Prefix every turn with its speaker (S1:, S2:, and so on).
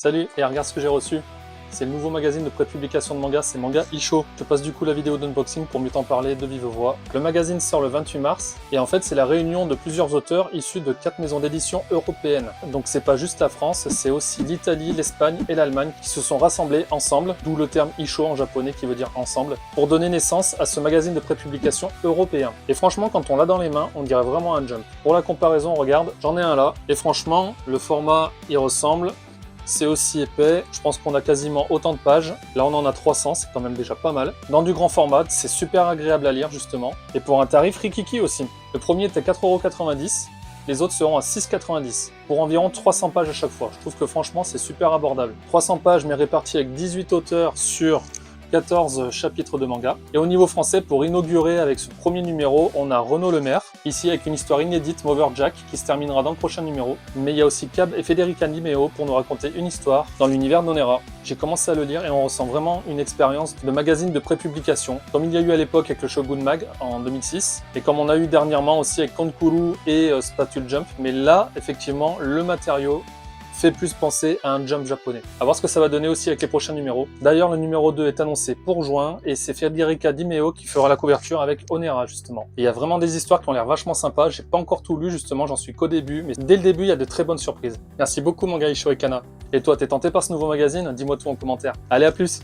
S1: Salut, et regarde ce que j'ai reçu. C'est le nouveau magazine de prépublication de manga, c'est Manga Isho. Je te passe du coup la vidéo d'unboxing pour mieux t'en parler de vive voix. Le magazine sort le 28 mars, et en fait c'est la réunion de plusieurs auteurs issus de 4 maisons d'édition européennes. Donc c'est pas juste la France, c'est aussi l'Italie, l'Espagne et l'Allemagne qui se sont rassemblés ensemble, d'où le terme Isho en japonais qui veut dire ensemble, pour donner naissance à ce magazine de prépublication européen. Et franchement, quand on l'a dans les mains, on dirait vraiment un Jump. Pour la comparaison, regarde, j'en ai un là, et franchement, le format y ressemble. C'est aussi épais, je pense qu'on a quasiment autant de pages. Là on en a 300, c'est quand même déjà pas mal. Dans du grand format, c'est super agréable à lire justement. Et pour un tarif rikiki aussi. Le premier était 4,90 €, les autres seront à 6,90 € pour environ 300 pages à chaque fois. Je trouve que franchement c'est super abordable. 300 pages mais réparties avec 18 auteurs sur 14 chapitres de manga. Et au niveau français, pour inaugurer avec ce premier numéro, on a Renaud Lemaire, ici avec une histoire inédite, Mover Jack, qui se terminera dans le prochain numéro. Mais il y a aussi Cab et Federica Nimeo pour nous raconter une histoire dans l'univers d'Onera. J'ai commencé à le lire et on ressent vraiment une expérience de magazine de prépublication, comme il y a eu à l'époque avec le Shogun Mag en 2006, et comme on a eu dernièrement aussi avec Konkuru et Spatule Jump. Mais là, effectivement, le matériau fait plus penser à un Jump japonais. À voir ce que ça va donner aussi avec les prochains numéros. D'ailleurs, le numéro 2 est annoncé pour juin et c'est Federica Dimeo qui fera la couverture avec Onera justement. Et il y a vraiment des histoires qui ont l'air vachement sympas. J'ai pas encore tout lu justement, j'en suis qu'au début, mais dès le début, il y a de très bonnes surprises. Merci beaucoup Manga Isho et Kana. Et toi, t'es tenté par ce nouveau magazine? Dis-moi tout en commentaire. Allez, à plus!